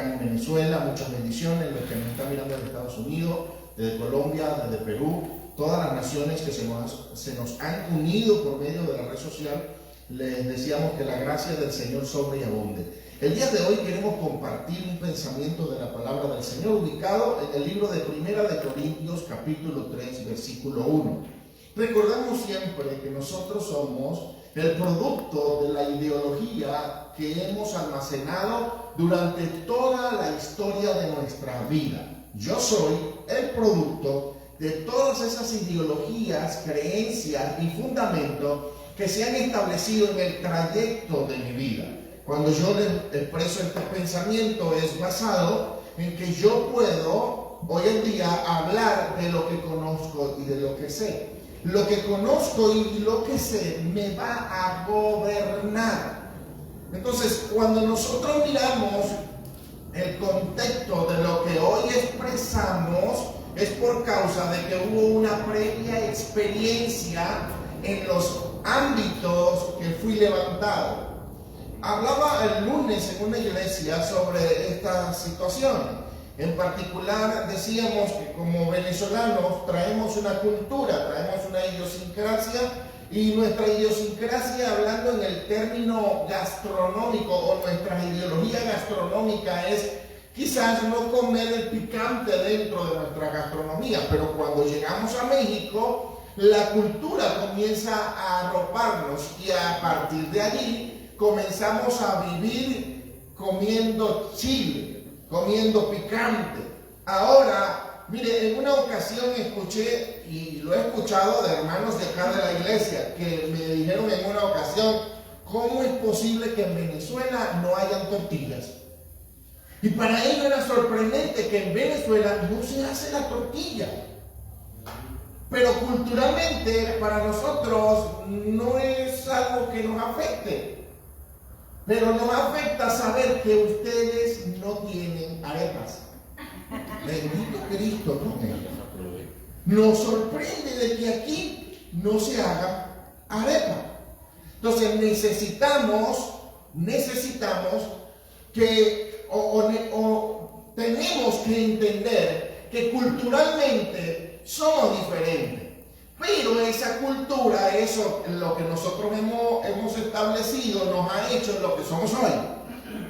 están en Venezuela, muchas bendiciones, los que nos están mirando desde Estados Unidos, desde Colombia, desde Perú, todas las naciones que se nos han unido por medio de la red social, les deseamos que la gracia del Señor sobre y abunde. El día de hoy queremos compartir un pensamiento de la palabra del Señor ubicado en el libro de Primera de Corintios, capítulo 3, versículo 1. Recordamos siempre que nosotros somos el producto de la ideología que hemos almacenado durante toda la historia de nuestra vida. Yo soy el producto de todas esas ideologías, creencias y fundamentos que se han establecido en el trayecto de mi vida. Cuando yo les expreso este pensamiento es basado en que yo puedo hoy en día hablar de lo que conozco y de lo que sé. Lo que conozco y lo que sé me va a gobernar. Entonces, cuando nosotros miramos el contexto de lo que hoy expresamos, es por causa de que hubo una previa experiencia en los ámbitos que fui levantado. Hablaba el lunes en una iglesia sobre esta situación. En particular decíamos que como venezolanos traemos una cultura, traemos una idiosincrasia, y nuestra idiosincrasia, hablando en el término gastronómico, o nuestra ideología gastronómica, es quizás no comer el picante dentro de nuestra gastronomía, pero cuando llegamos a México, la cultura comienza a arroparnos y a partir de allí comenzamos a vivir comiendo chile, comiendo picante. Ahora, mire, en una ocasión escuché, y lo he escuchado de hermanos de acá de la iglesia, que me dijeron en una ocasión, ¿cómo es posible que en Venezuela no hayan tortillas? Y para ellos era sorprendente que en Venezuela no se hace la tortilla. Pero culturalmente para nosotros no es algo que nos afecte. Pero nos afecta saber que ustedes no tienen arepas. Bendito Cristo con ellos. Nos sorprende de que aquí no se haga arepa. Entonces necesitamos que tenemos que entender que culturalmente somos diferentes. Pero esa cultura, eso lo que nosotros hemos establecido, nos ha hecho lo que somos hoy.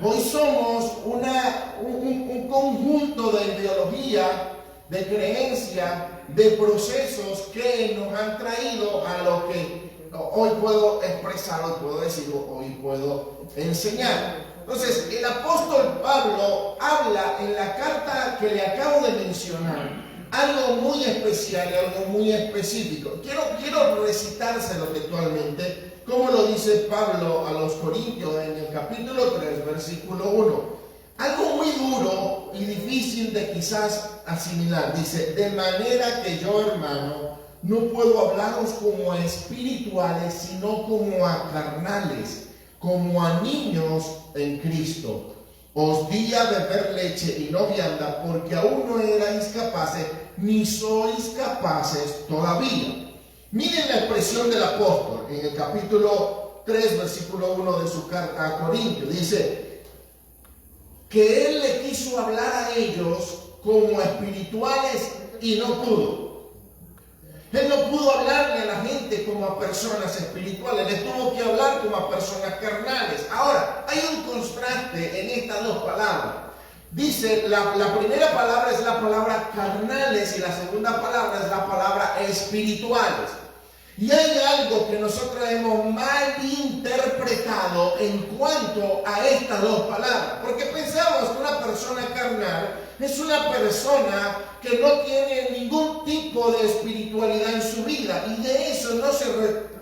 Hoy somos un conjunto de ideología, de creencia, de procesos que nos han traído a lo que hoy puedo expresar, hoy puedo decir, hoy puedo enseñar. Entonces, el apóstol Pablo habla en la carta que le acabo de mencionar algo muy especial, algo muy específico. Quiero recitárselo textualmente, como lo dice Pablo a los Corintios en el capítulo 3, versículo 1. Algo muy duro y difícil de quizás asimilar. Dice, de manera que yo, hermano, no puedo hablaros como a espirituales, sino como a carnales, como a niños en Cristo. Os di a beber leche y no vianda, porque aún no erais capaces, ni sois capaces todavía. Miren la expresión del apóstol en el capítulo 3, versículo 1 de su carta a Corintios. Dice que él le quiso hablar a ellos como espirituales y no pudo. Él no pudo hablarle a la gente como a personas espirituales, les tuvo que hablar como a personas carnales. Ahora, hay un contraste en estas dos palabras. Dice, la primera palabra es la palabra carnales y la segunda palabra es la palabra espirituales. Y hay algo que nosotros hemos malinterpretado en cuanto a estas dos palabras. Porque pensamos que una persona carnal es una persona que no tiene ningún tipo de espiritualidad en su vida. Y de eso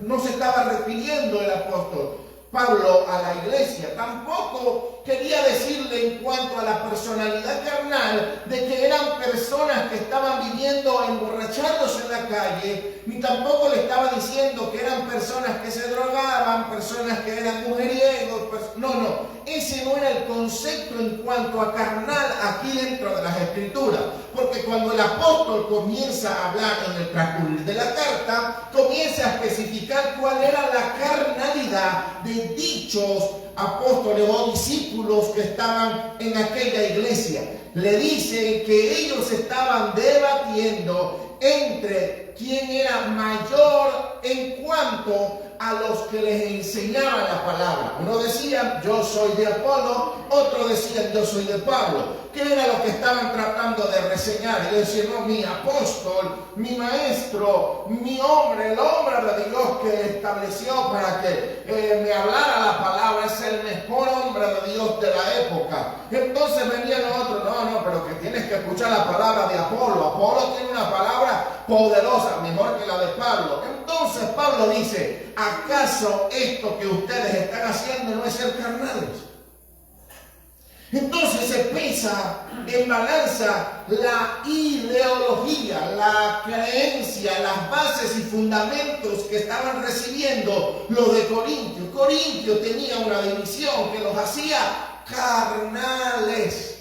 no se estaba refiriendo el apóstol Pablo a la iglesia. Tampoco quería decirle en cuanto a la personalidad carnal de que eran personas que estaban viviendo emborrachándose en la calle, ni tampoco le estaba diciendo que eran personas que se drogaban, personas que eran mujeriegos. No, ese no era el concepto en cuanto a carnal aquí dentro de las Escrituras. Porque cuando el apóstol comienza a hablar en el transcurrir de la carta, comienza a especificar cuál era la carnalidad de dichos apóstoles o discípulos que estaban en aquella iglesia. Le dicen que ellos estaban debatiendo entre quién era mayor en cuanto a los que les enseñaban la palabra. Uno decía, yo soy de Apolo, otros decían, yo soy de Pablo. ¿Qué era lo que estaban tratando de reseñar? Y decir, no, mi apóstol, mi maestro, mi hombre, el hombre de Dios que estableció para que me hablara la palabra, es el mejor hombre de Dios de la época. Entonces venían los otros, no, pero que tienes que escuchar la palabra de Apolo. Apolo tiene una palabra poderosa, mejor que la de Pablo. Entonces Pablo dice, ¿acaso esto que ustedes están haciendo no es ser carnales? Entonces se pesa en balanza la ideología, la creencia, las bases y fundamentos que estaban recibiendo los de Corintio. Corintio tenía una división que los hacía carnales.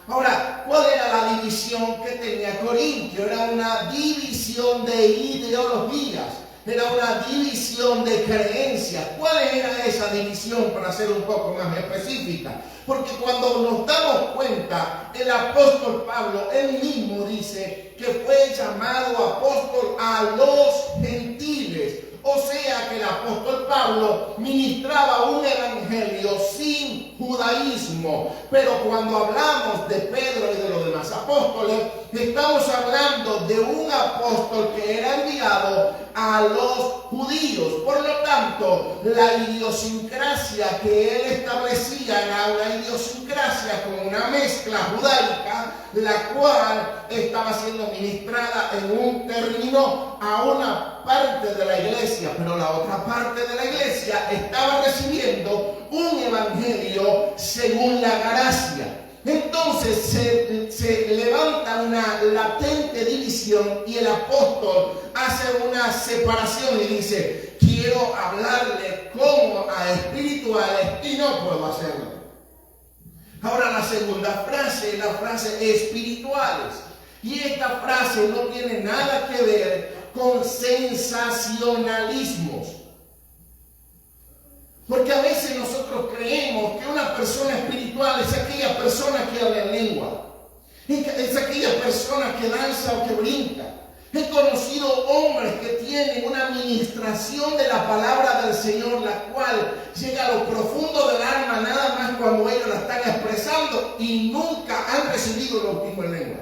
Ahora, ¿cuál era la división que tenía Corintio? Era una división de ideologías. Era una división de creencias. ¿Cuál era esa división, para ser un poco más específica? Porque cuando nos damos cuenta, el apóstol Pablo, él mismo dice que fue llamado apóstol a los gentiles. O sea que el apóstol Pablo ministraba un evangelio sin judaísmo. Pero cuando hablamos de Pedro y de los demás apóstoles, estamos hablando de un apóstol que era enviado a los judíos. Por lo tanto, la idiosincrasia que él establecía era una idiosincrasia con una mezcla judaica, la cual estaba siendo ministrada en un término a una parte de la iglesia, pero la otra parte de la iglesia estaba recibiendo un evangelio según la gracia. Entonces se levanta una latente división y el apóstol hace una separación y dice, quiero hablarle como a espirituales y no puedo hacerlo. Ahora la segunda frase, la frase espirituales. Y esta frase no tiene nada que ver con sensacionalismos. Porque a veces nosotros creemos que una persona espiritual es aquella persona que habla en lengua. Es aquella persona que danza o que brinca. He conocido hombres que tienen una administración de la palabra del Señor, la cual llega a lo profundo del alma nada más cuando ellos la están expresando y nunca han recibido el bautismo en lengua.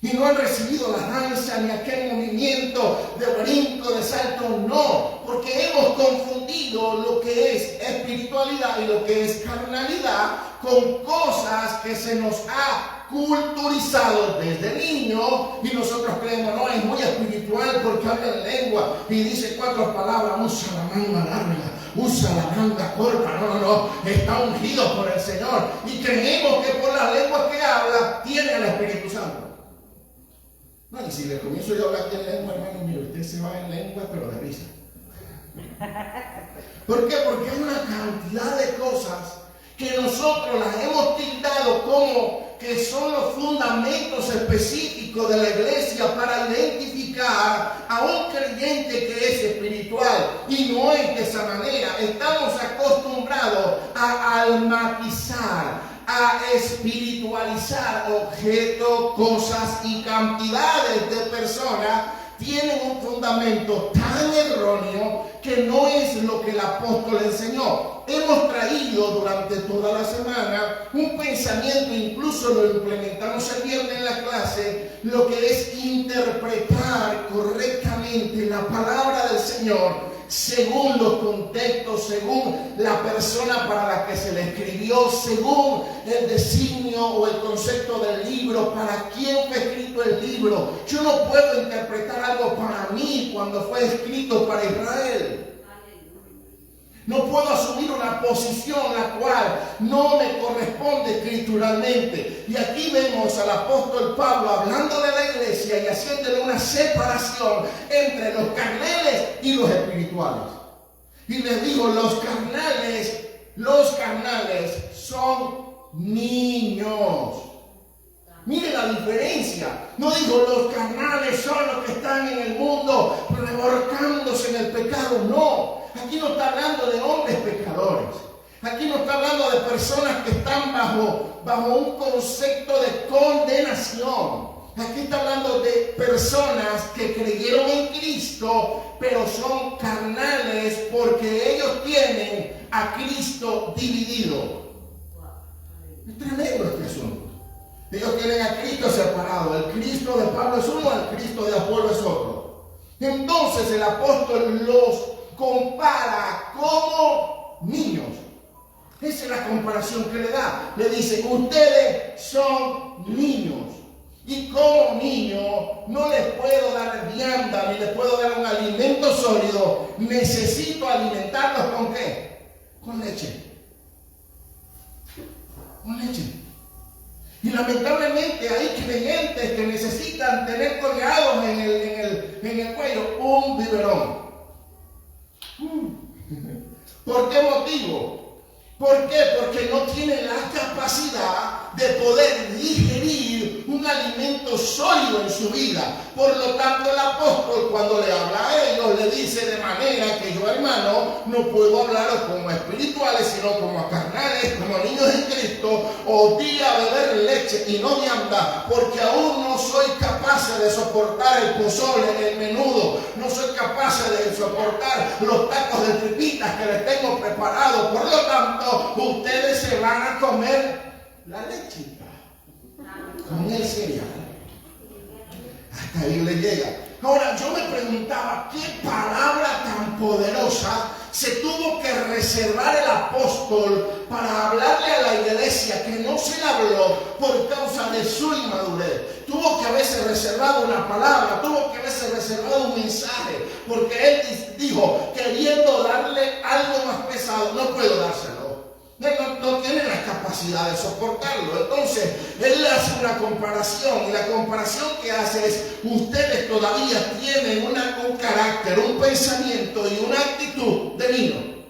Y no han recibido la danza ni aquel movimiento de brinco, de salto, no. Porque hemos confundido lo que es espiritualidad y lo que es carnalidad con cosas que se nos ha culturizado desde niño y nosotros creemos, no, es muy espiritual porque habla en lengua y dice 4 palabras, usa la manga larga, usa la manga corta, no, está ungido por el Señor y creemos que por las lenguas que habla tiene al Espíritu Santo. No, y si le comienzo yo a hablar aquí en lengua, hermano, mire, usted se va en lengua, pero de risa. ¿Por qué? Porque hay una cantidad de cosas que nosotros las hemos tildado como que son los fundamentos específicos de la iglesia para identificar a un creyente que es espiritual. Y no es de esa manera. Estamos acostumbrados a almatizar, a espiritualizar objetos, cosas y cantidades de personas. Tienen un fundamento tan erróneo que no es lo que el apóstol enseñó. Hemos traído durante toda la semana un pensamiento, incluso lo implementamos el viernes en la clase, lo que es interpretar correctamente la palabra del Señor según los contextos, según la persona para la que se le escribió, según el designio o el concepto del libro, para quién fue escrito el libro. Yo no puedo interpretar algo para mí cuando fue escrito para Israel. No puedo asumir una posición la cual no me corresponde escrituralmente. Y aquí vemos al apóstol Pablo hablándole a la iglesia y haciéndole una separación entre los carnales y los espirituales. Y les digo, los carnales son niños. Mire la diferencia. No digo los carnales son los que están en el mundo revolcándose en el pecado. No. Aquí no está hablando de hombres pecadores. Aquí no está hablando de personas que están bajo un concepto de condenación. Aquí está hablando de personas que creyeron en Cristo, pero son carnales porque ellos tienen a Cristo dividido. Es tremendo este asunto. Ellos tienen a Cristo separado. El Cristo de Pablo es uno, el Cristo de Apolo es otro. Entonces el apóstol los compara como niños. Esa es la comparación que le da. Le dice, ustedes son niños. Y como niño no les puedo dar vianda, ni les puedo dar un alimento sólido. Necesito alimentarlos ¿con qué? Con leche. Con leche. Y lamentablemente hay creyentes que necesitan tener colgados en el cuello un biberón. ¿Por qué motivo? ¿Por qué? Porque no tienen la capacidad de poder digerir un alimento sólido en su vida. Por lo tanto, el apóstol, cuando le habla a ellos, le dice de manera que yo, hermano, no puedo hablaros como espirituales, sino como carnales, como niños en Cristo. Os di a beber leche y no vianda, porque aún no soy capaz de soportar el pozole, el menudo. No soy capaz de soportar los tacos de tripitas que les tengo preparados. Por lo tanto, ustedes se van a comer la leche con el cereal. Hasta ahí le llega. Ahora, yo me preguntaba, ¿qué palabra tan poderosa se tuvo que reservar el apóstol para hablarle a la iglesia, que no se la habló por causa de su inmadurez? Tuvo que haberse reservado una palabra, tuvo que haberse reservado un mensaje, porque él dijo, queriendo darle algo más pesado, no puedo dárselo. No tiene la capacidad de soportarlo. Entonces, él le hace una comparación, y la comparación que hace es, ustedes todavía tienen un carácter, un pensamiento y una actitud de niño.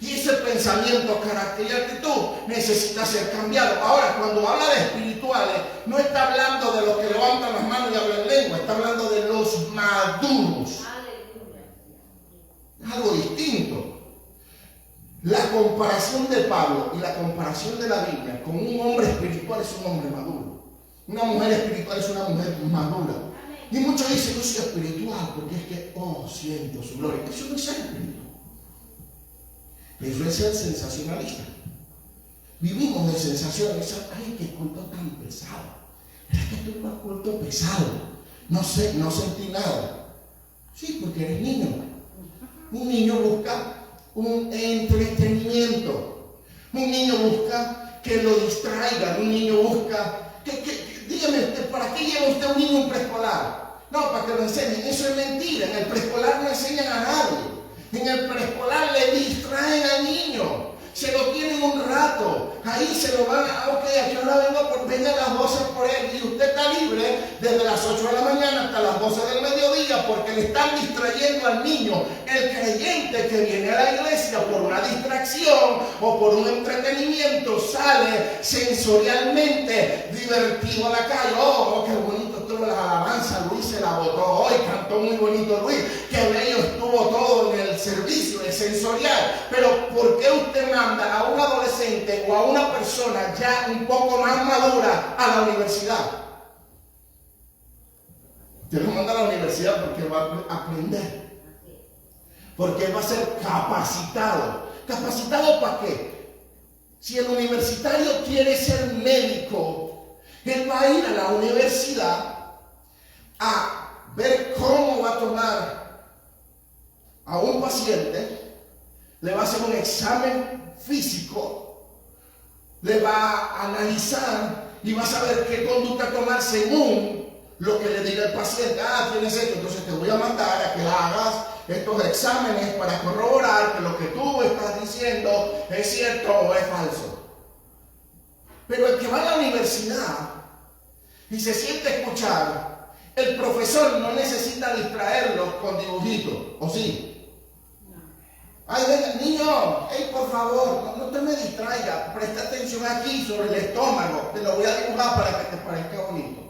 Y ese pensamiento, carácter y actitud necesita ser cambiado. Ahora, cuando habla de espirituales, no está hablando de los que levantan las manos y hablan lengua, está hablando de los maduros. Es algo distinto. La comparación de Pablo y la comparación de la Biblia con un hombre espiritual es un hombre maduro. Una mujer espiritual es una mujer madura. Y muchos dicen, yo soy espiritual porque es que, siento su gloria. Eso no es ser espiritual. Eso es ser sensacionalista. Vivimos de sensaciones. Ay, qué culto tan pesado. Es que esto es un culto pesado. No sentí nada. Sí, porque eres niño. Un niño busca un entretenimiento. Un niño busca que lo distraigan. Un niño busca dígame, ¿para qué lleva usted a un niño a un preescolar? No, para que lo enseñen. Eso es mentira. En el preescolar no enseñan a nadie. En el preescolar le distraen al niño. Se lo tienen un rato. Ahí se lo van a... Ok, aquí ahora venga a las 12 por él. Y usted está libre desde las 8 de la mañana hasta las 12 del mediodía, porque le están distrayendo al niño. El creyente que viene a la iglesia por una distracción o por un entretenimiento sale sensorialmente divertido a la calle. Oh, qué bonito estuvo la alabanza. Luis se la botó hoy. Cantó muy bonito Luis. Qué bello estuvo todo en el servicio, es sensorial. Pero ¿por qué usted manda a un adolescente o a una persona ya un poco más madura a la universidad? Usted lo manda a la universidad porque va a aprender. Porque va a ser capacitado. ¿Capacitado para qué? Si el universitario quiere ser médico, él va a ir a la universidad a ver cómo va a tomar a un paciente, le va a hacer un examen físico, le va a analizar y va a saber qué conducta tomar según lo que le diga el paciente. Tienes esto, entonces te voy a mandar a que hagas estos exámenes para corroborar que lo que tú estás diciendo es cierto o es falso. Pero el que va a la universidad y se siente a escuchar, el profesor no necesita distraerlo con dibujitos, ¿o sí? Ay, venga, niño, por favor, no te me distraiga, presta atención aquí sobre el estómago, te lo voy a dibujar para que te parezca bonito.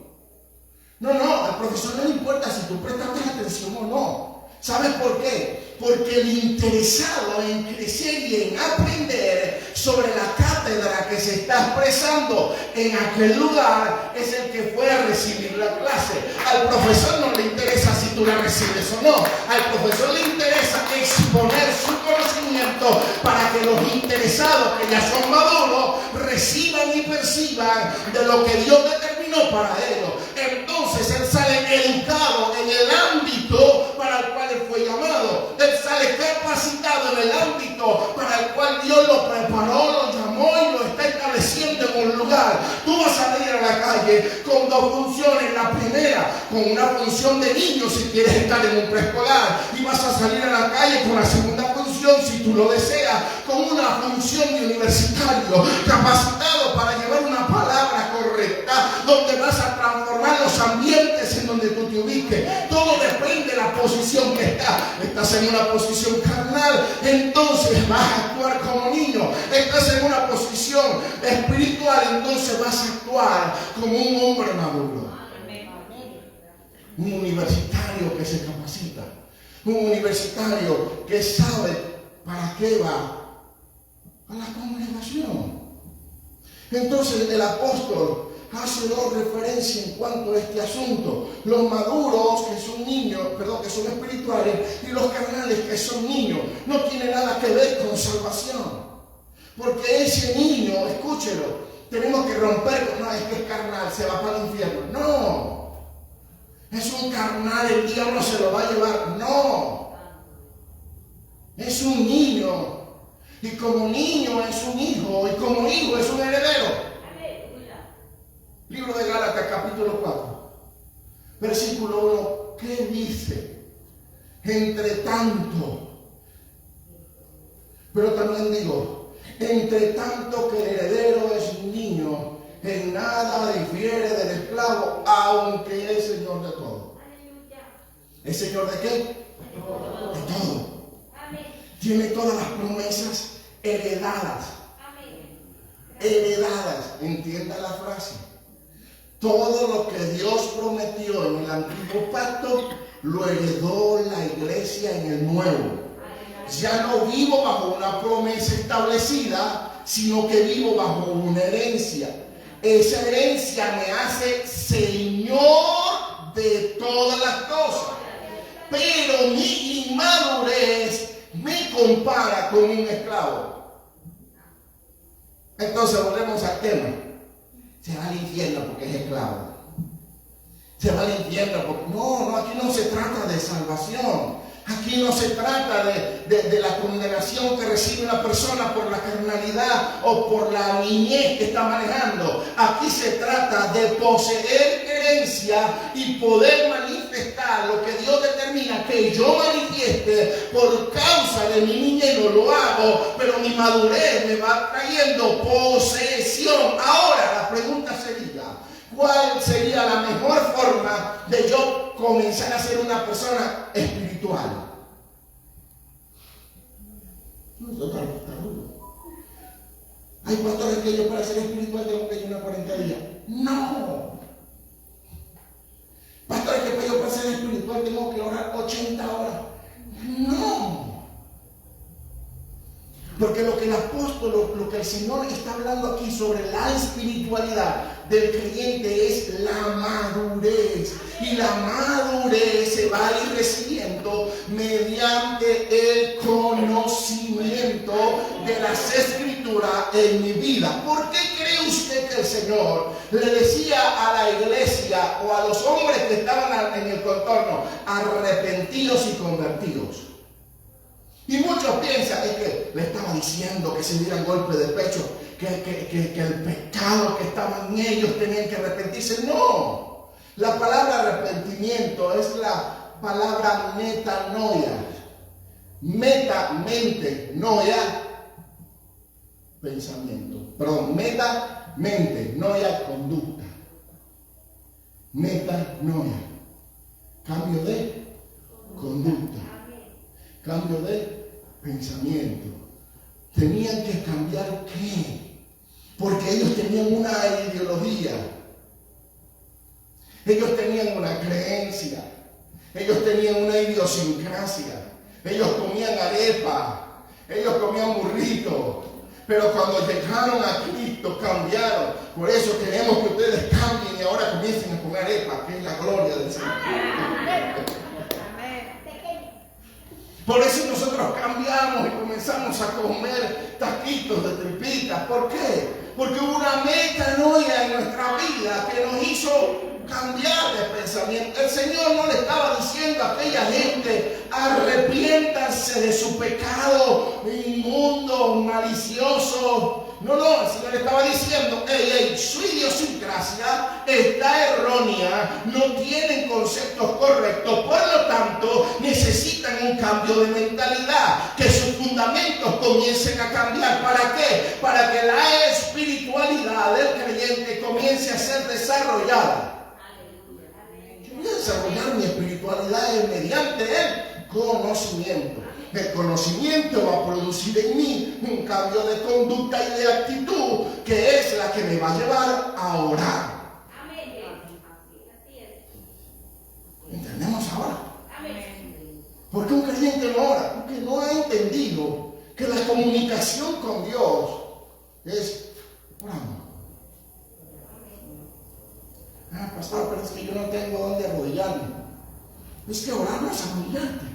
No, al profesor no le importa si tú prestaste atención o no. ¿Sabes por qué? Porque el interesado en crecer y en aprender sobre la cátedra que se está expresando en aquel lugar es el que fue a recibir la clase. Al profesor no le interesa si tú la recibes o no. Al profesor le interesa exponer su conocimiento para que los interesados que ya son maduros reciban y perciban de lo que Dios determinó para ellos. Entonces él sale educado en el ámbito para el cual él fue llamado. Él sale capacitado en el ámbito para el cual Dios lo preparó, lo llamó y lo está estableciendo en un lugar. Tú vas a salir a la calle con dos funciones. La primera, con una función de niño si quieres estar en un preescolar, y vas a salir a la calle con la segunda función, si tú lo deseas, con una función de universitario, capacitado para llevar una palabra correcta, donde vas a transformar los ambientes en donde tú te ubiques. Todo depende de la posición que estás. Estás en una posición carnal, entonces vas a actuar como niño. Estás en una posición espiritual, entonces vas a actuar como un hombre maduro. Un universitario que se capacita, un universitario que sabe para qué va a la congregación. Entonces el apóstol hace dos referencias en cuanto a este asunto: los maduros, que son niños, que son espirituales, y los carnales, que son niños. No tiene nada que ver con salvación, porque ese niño, escúchelo, tenemos que romper. No, es que es carnal, se va para el infierno. No, es un carnal, el diablo se lo va a llevar. No, es un niño, y como niño es un hijo, y como hijo es un heredero. Libro de Gálatas, capítulo 4, versículo 1, ¿qué dice? Entre tanto, pero también digo, entre tanto que el heredero es un niño, en nada difiere del esclavo, aunque es señor de todo. ¿Es señor de qué? De todo. Tiene todas las promesas heredadas. Heredadas, entienda la frase. Todo lo que Dios prometió en el antiguo pacto lo heredó la iglesia en el nuevo. Ya no vivo bajo una promesa establecida, sino que vivo bajo una herencia. Esa herencia me hace señor de todas las cosas. Pero mi inmadurez me compara con un esclavo. Entonces volvemos al tema. Se va al infierno porque es esclavo. Se va al infierno porque... No, aquí no se trata de salvación. Aquí no se trata de la condenación que recibe una persona por la carnalidad o por la niñez que está manejando. Aquí se trata de poseer herencia y poder manifestar lo que Dios determina que yo manifieste por causa de mi niñez. No lo hago, pero mi madurez me va trayendo posesión. Ahora la pregunta sería, ¿cuál sería la mejor forma de yo comenzar a ser una persona espiritual? No, está rudo. Hay pastores que yo para ser espiritual tengo que ayunar 40 días. No. Pastores que yo para ser espiritual tengo que orar 80 horas. No. Porque lo que el apóstol, lo que el Señor está hablando aquí sobre la espiritualidad del creyente es la madurez. Y la madurez se va a ir recibiendo mediante el conocimiento de las Escrituras en mi vida. ¿Por qué cree usted que el Señor le decía a la iglesia o a los hombres que estaban en el contorno, arrepentidos y convertidos? Y muchos piensan es que le estaba diciendo que se dieran golpe de pecho, que el pecado que estaba en ellos tenían que arrepentirse. No, la palabra arrepentimiento es la palabra metanoia. Meta, mente, noia, pensamiento. Perdón, meta, mente, noia, conducta. Metanoia, cambio de conducta. Cambio de pensamiento. Tenían que cambiar ¿qué? Porque ellos tenían una ideología. Ellos tenían una creencia. Ellos tenían una idiosincrasia. ellos comían arepa, ellos comían burrito, pero cuando llegaron a Cristo cambiaron. Por eso queremos que ustedes cambien y ahora comiencen a comer arepa, que es la gloria del Señor. Por eso nosotros cambiamos y comenzamos a comer taquitos de tripitas. ¿Por qué? Porque hubo una metanoia en nuestra vida que nos hizo cambiar de pensamiento. El Señor no le estaba diciendo a aquella gente: arrepiéntanse de su pecado inmundo, malicioso. No, el Señor estaba diciendo: su idiosincrasia está errónea, no tienen conceptos correctos, por lo tanto necesitan un cambio de mentalidad, que sus fundamentos comiencen a cambiar. ¿Para qué? Para que la espiritualidad del creyente comience a ser desarrollada. Yo voy a desarrollar mi espiritualidad mediante el conocimiento. El conocimiento va a producir en mí un cambio de conducta y de actitud, que es la que me va a llevar a orar. ¿Entendemos ahora? ¿Por qué un creyente no ora? Porque no ha entendido que la comunicación con Dios es orando. Pastor, pero es que yo no tengo dónde arrodillarme. Es que orar no es arrodillarte.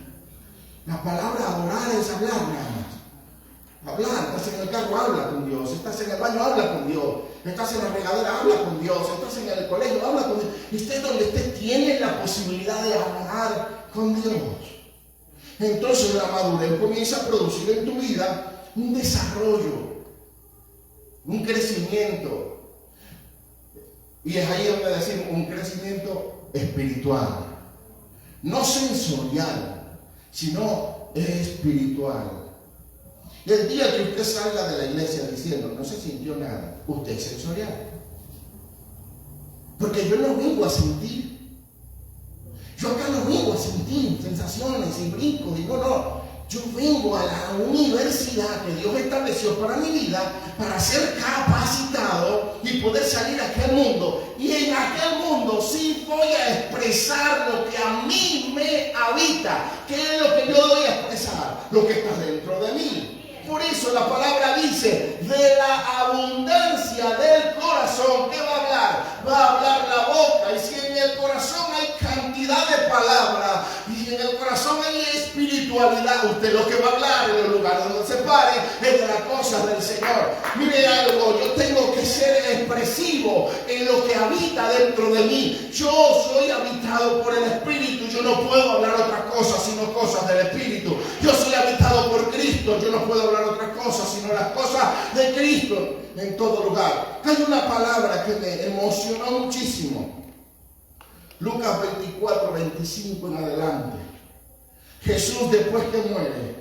La palabra orar es hablar nada más. Hablar, estás en el carro, habla con Dios. Estás en el baño, habla con Dios. Estás en la regadera, habla con Dios. Estás en el colegio, habla con Dios. Usted donde usted tiene la posibilidad de hablar con Dios. Entonces la madurez comienza a producir en tu vida un desarrollo, un crecimiento. Y es ahí donde decimos un crecimiento espiritual. No sensorial, sino espiritual. Y el día que usted salga de la iglesia diciendo no se sintió nada, usted es sensorial. Porque yo no vengo a sentir. Yo acá no vengo a sentir sensaciones y brincos y no. Yo vengo a la universidad que Dios estableció para mi vida, para ser capacitado y poder salir a aquel mundo. Y en aquel mundo sí voy a expresar lo que a mí me habita. ¿Qué es lo que yo voy a expresar? Lo que está dentro de mí. Por eso la palabra dice: de la abundancia del corazón, ¿qué va a hablar? Va a hablar la boca. Y si en el corazón hay cantidad de palabras y en el corazón hay espiritualidad, usted lo que va a hablar en el lugar donde se pare es de las cosas del Señor. Mire algo, yo tengo que ser expresivo en lo que habita dentro de mí. Yo soy habitado por el Espíritu. Yo no puedo hablar otra cosa sino cosas del Espíritu. Yo soy habitado por Cristo. Yo no puedo hablar otra cosa sino las cosas de Cristo en todo lugar. Hay una palabra que me emocionó muchísimo. Lucas 24, 25 en adelante. Jesús, después que muere,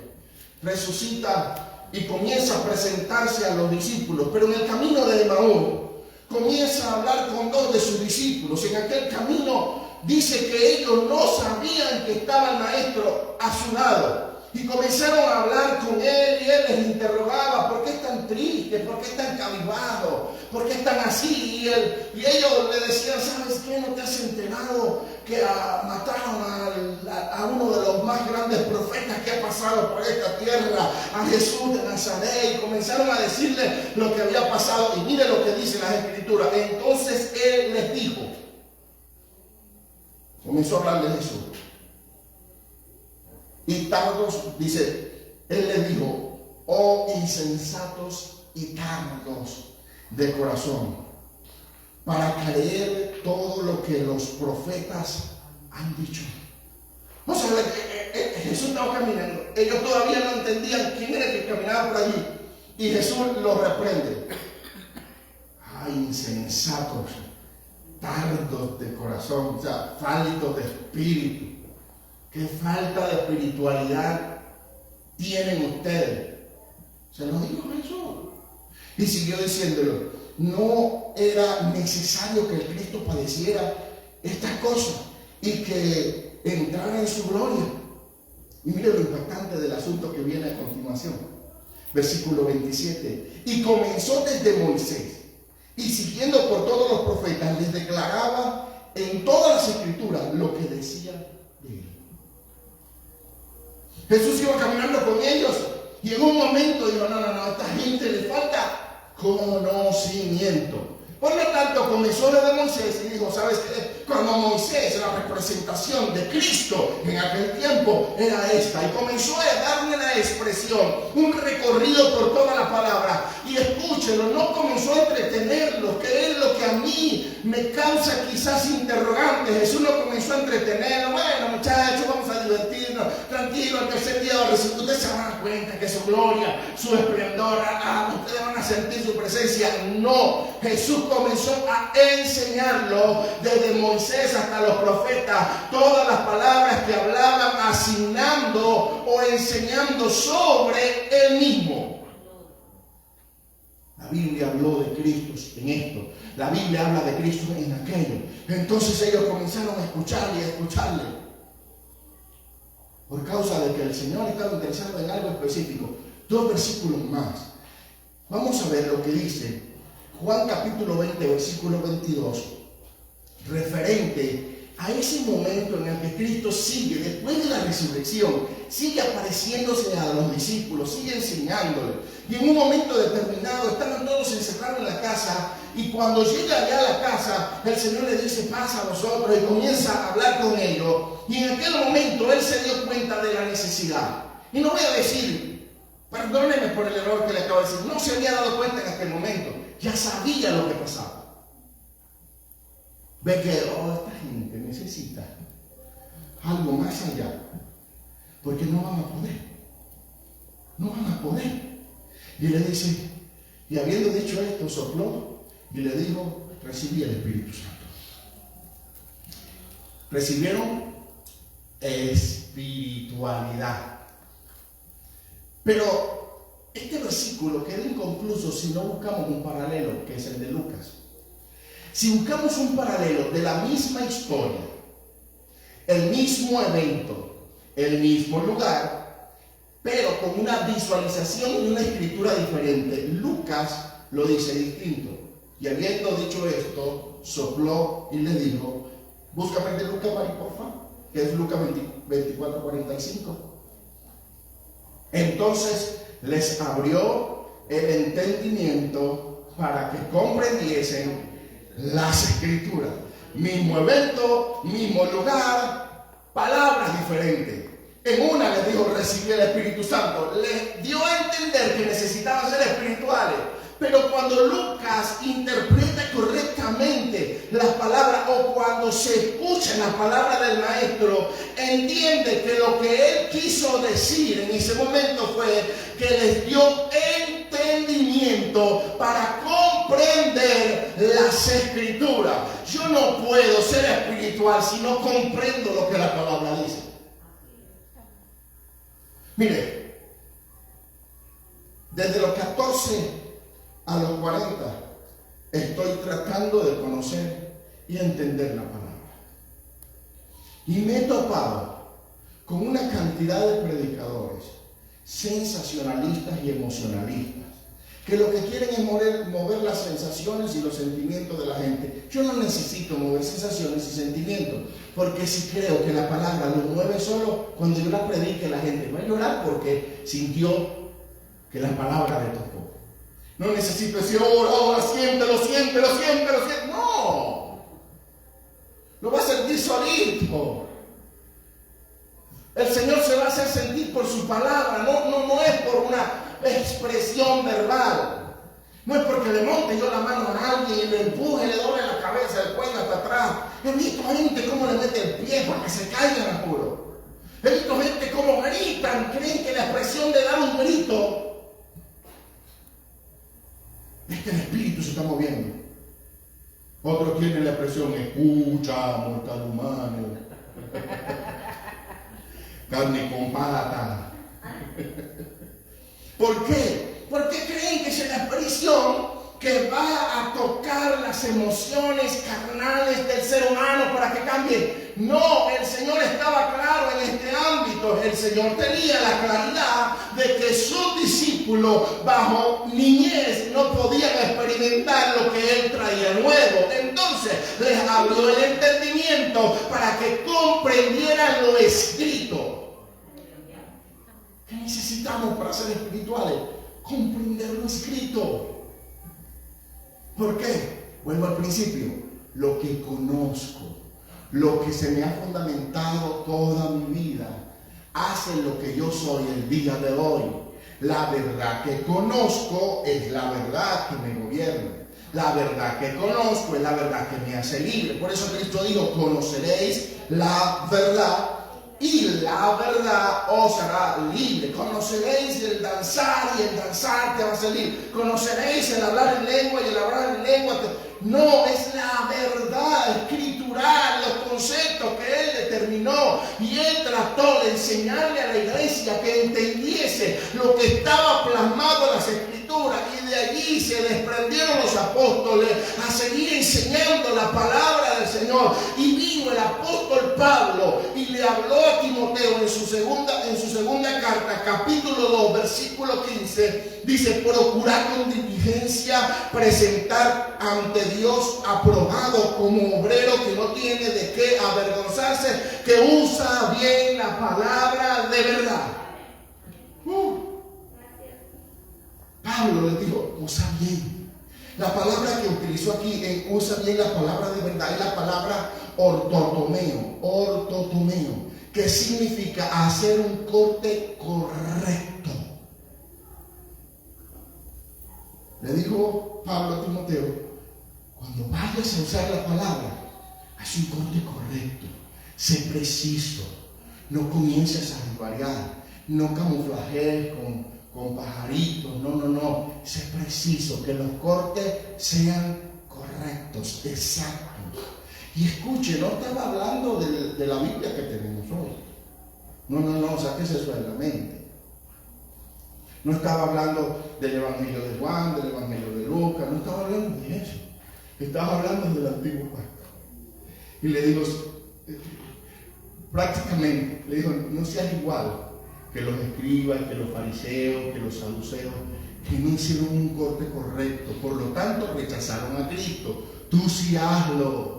resucita y comienza a presentarse a los discípulos. Pero en el camino de Emaús comienza a hablar con dos de sus discípulos. En aquel camino dice que ellos no sabían que estaba el maestro a su lado. Y comenzaron a hablar con él y él les interrogaba: ¿por qué están tristes? ¿Por qué están cabizbajos? ¿Por qué están así? Y ellos le decían: ¿sabes qué? ¿No te has enterado que mataron a uno de los más grandes profetas que ha pasado por esta tierra, a Jesús de Nazaret? Y comenzaron a decirle lo que había pasado. Y mire lo que dice las Escrituras. Entonces él les dijo, comenzó a hablar de Jesús. Y tardos, dice, él les dijo: oh insensatos y tardos de corazón, para creer todo lo que los profetas han dicho. Vamos a ver, Jesús estaba caminando. Ellos todavía no entendían quién era el que caminaba por allí. Y Jesús los reprende. Ay, insensatos, tardos de corazón, o sea, faltos de espíritu. ¿Qué falta de espiritualidad tienen ustedes? Se lo dijo Jesús. Y siguió diciéndolo: no era necesario que el Cristo padeciera estas cosas y que entrara en su gloria. Y mire lo impactante del asunto que viene a continuación. Versículo 27. Y comenzó desde Moisés, y siguiendo por todos los profetas, les declaraba en todas las Escrituras lo que decía de él. Jesús iba caminando con ellos y en un momento dijo, no, a esta gente le falta conocimiento. Por lo tanto, comenzó desde Moisés y dijo, ¿sabes qué? Como Moisés, la representación de Cristo en aquel tiempo era esta. Y comenzó a darle una expresión, un recorrido por toda la palabra. Y escúchelo, no comenzó a entretenerlos, que es lo que a mí me causa quizás interrogantes. Jesús no comenzó a entretenerlos. Bueno, muchachos, vamos a divertirnos. Tranquilo, al tercer día de recibir, ustedes se van a dar cuenta que su gloria, su esplendor, ustedes van a sentir su presencia. No, Jesús comenzó a enseñarlo desde Moisés hasta los profetas, todas las palabras que hablaban asignando o enseñando sobre él mismo. La Biblia habló de Cristo en esto, la Biblia habla de Cristo en aquello. Entonces ellos comenzaron a escucharle y a escucharle, por causa de que el Señor estaba interesado en algo específico. 2 versículos más. Vamos a ver lo que dice Juan capítulo 20, versículo 22, referente a ese momento en el que Cristo sigue, después de la resurrección, sigue apareciéndose a los discípulos, sigue enseñándoles. Y en un momento determinado estaban todos encerrados en la casa, y cuando llega allá a la casa, el Señor le dice, pasa a vosotros, y comienza a hablar con ellos. Y en aquel momento Él se dio cuenta de la necesidad. Y no voy a decir, perdóneme por el error que le acabo de decir, no se había dado cuenta en aquel momento. Ya sabía lo que pasaba. Ve que esta gente necesita algo más allá, porque no van a poder. Y le dice, y habiendo dicho esto, sopló y le dijo, recibí el Espíritu Santo. Recibieron espiritualidad. Pero este versículo queda inconcluso si no buscamos un paralelo, que es el de Lucas. Si buscamos un paralelo de la misma historia, el mismo evento, el mismo lugar, pero con una visualización y una escritura diferente, Lucas lo dice distinto. Y habiendo dicho esto, sopló y le dijo, búscame el de Lucas, Mari, por favor, que es Lucas 24:45. Entonces les abrió el entendimiento para que comprendiesen las escrituras. Mismo evento, mismo lugar, palabras diferentes. En una les dijo, recibí el Espíritu Santo. Les dio a entender que necesitaban ser espirituales. Pero cuando Lucas interpreta correctamente las palabras, o cuando se escucha la palabra del maestro, entiende que lo que él quiso decir en ese momento fue que les dio entendimiento para comprender las escrituras. Yo no puedo ser espiritual si no comprendo lo que la palabra dice. Mire, desde los 14 a los 40 estoy tratando de conocer y entender la palabra. Y me he topado con una cantidad de predicadores sensacionalistas y emocionalistas que lo que quieren es mover las sensaciones y los sentimientos de la gente. Yo no necesito mover sensaciones y sentimientos, porque si creo que la palabra lo mueve solo, cuando yo la predique la gente va a llorar porque sintió que la palabra le tocó. No necesito decir, ahora siéntelo. No. Lo va a sentir solito. El Señor se va a hacer sentir por su palabra. No es por una expresión verbal. No es porque le monte yo la mano a alguien y le empuje, le doble la cabeza, el cuello hasta atrás. He visto gente cómo le mete el pie para que se caigan, apuro. He visto gente cómo gritan, creen que la expresión de dar un grito es que el espíritu se está moviendo. Otros tienen la expresión, escucha, mortal humano, carne con pata. ¿Por qué? Porque creen que es la expresión que va a tocar las emociones carnales del ser humano para que cambie. No, el Señor estaba claro en este ámbito. El Señor tenía la claridad de que sus discípulos bajo niñez no podían experimentar lo que Él traía nuevo. Entonces les abrió el entendimiento para que comprendieran lo escrito. ¿Qué necesitamos para ser espirituales? Comprender lo escrito. ¿Por qué? Vuelvo al principio. Lo que conozco, lo que se me ha fundamentado toda mi vida, hace lo que yo soy el día de hoy. La verdad que conozco es la verdad que me gobierna. La verdad que conozco es la verdad que me hace libre. Por eso Cristo dijo: conoceréis la verdad y la verdad os hará libre. Conoceréis el danzar y el danzar te va a hacer libre. Conoceréis el hablar en lengua y el hablar en lengua No, es la verdad escritural, los conceptos que Él determinó, y Él trató de enseñarle a la iglesia que entendiese lo que estaba plasmado en las escrituras, y de allí se desprendieron los apóstoles a seguir enseñando la palabra del Señor. Y vino el apóstol Pablo y le habló a Timoteo en su segunda carta, capítulo 2, versículo 15, dice: procurad con diligencia presentar ante Dios aprobado como obrero que no tiene de qué avergonzarse, que usa bien la palabra de verdad. Pablo le dijo: usa bien. La palabra que utilizó aquí, usa bien la palabra de verdad, es la palabra ortotomeo, que significa hacer un corte correcto. Le dijo Pablo a Timoteo: cuando vayas a usar la palabra, haz un corte correcto, sé preciso, no comiences a divariar, no camuflajes con pajaritos, no, sé preciso, que los cortes sean correctos, exactos. Y escuche, no estaba hablando de la Biblia que tenemos hoy. No, sáquese eso de la mente. No estaba hablando del Evangelio de Juan, del Evangelio de Lucas, no estaba hablando de eso. Estaba hablando del Antiguo Pacto. Y le digo, prácticamente, le digo: no seas igual que los escribas, que los fariseos, que los saduceos, que no hicieron un corte correcto, por lo tanto rechazaron a Cristo. Tú sí hazlo.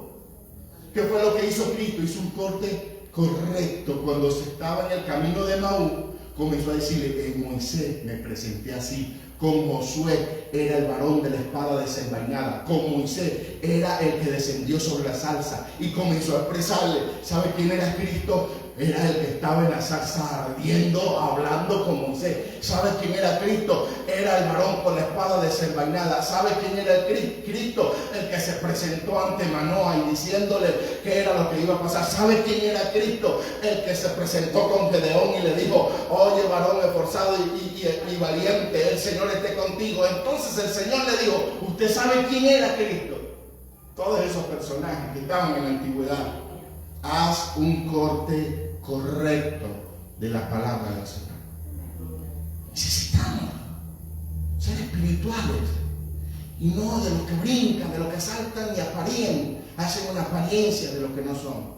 ¿Qué fue lo que hizo Cristo? Hizo un corte correcto. Cuando se estaba en el camino de Maús, comenzó a decirle: en Moisés me presenté así, con Josué era el varón de la espada desenvainada, con Moisés era el que descendió sobre la zarza, y comenzó a expresarle. ¿Sabe quién era Cristo? Era el que estaba en la zarza ardiendo, hablando con Moisés. ¿Sabe quién era Cristo? Era el varón con la espada desenvainada. ¿Sabe quién era el Cristo? El que se presentó ante Manoah y diciéndole qué era lo que iba a pasar. ¿Sabe quién era Cristo? El que se presentó con Gedeón y le dijo: oye, varón esforzado y valiente, el Señor esté contigo. Entonces el Señor le dijo: ¿usted sabe quién era Cristo? Todos esos personajes que estaban en la antigüedad. Haz un corte correcto de la palabra del Señor. Necesitamos ser espirituales y no de los que brincan, de los que saltan y hacen una apariencia de lo que no son.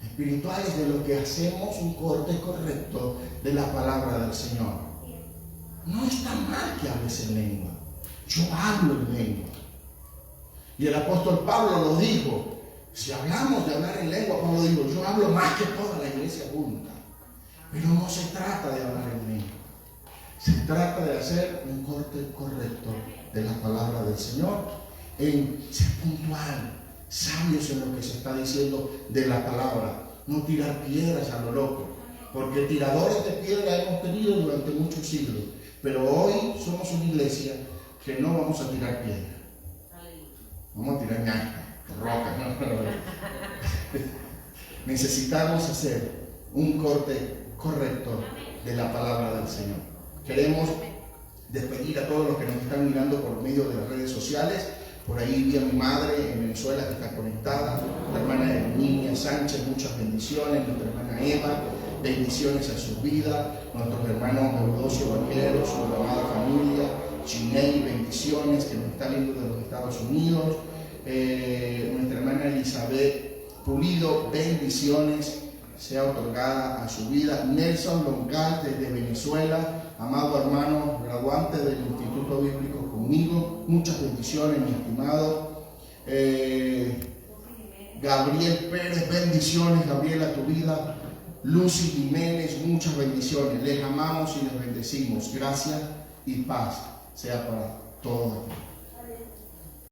Espirituales de los que hacemos un corte correcto de la palabra del Señor. No está mal que hables en lengua. Yo hablo en lengua. Y el apóstol Pablo lo dijo. Si hablamos de hablar en lengua, Pablo dijo: yo hablo más que toda la iglesia junta. Pero no se trata de hablar en lengua. Se trata de hacer un corte correcto de la palabra del Señor, en ser puntual, sabios en lo que se está diciendo de la palabra. No tirar piedras a lo loco, porque tiradores de piedra hemos tenido durante muchos siglos. Pero hoy somos una iglesia que no vamos a tirar piedras. Vamos a tirar ñasca, roca. Necesitamos hacer un corte correcto de la palabra del Señor. Queremos despedir a todos los que nos están mirando por medio de las redes sociales. Por ahí vi a mi madre en Venezuela que está conectada, la hermana Herminia Sánchez, muchas bendiciones, nuestra hermana Eva, bendiciones a su vida, nuestros hermanos Eudosio Banquero, su amada familia, Chiney, bendiciones, que nos está viendo de los Estados Unidos, nuestra hermana Elizabeth Pulido, bendiciones sea otorgada a su vida. Nelson Longal desde Venezuela, amado hermano graduante del Instituto Bíblico conmigo, muchas bendiciones, mi estimado. Gabriel Pérez, bendiciones, Gabriel, a tu vida. Lucy Jiménez, muchas bendiciones. Les amamos y les bendecimos. Gracia y paz sea para todos.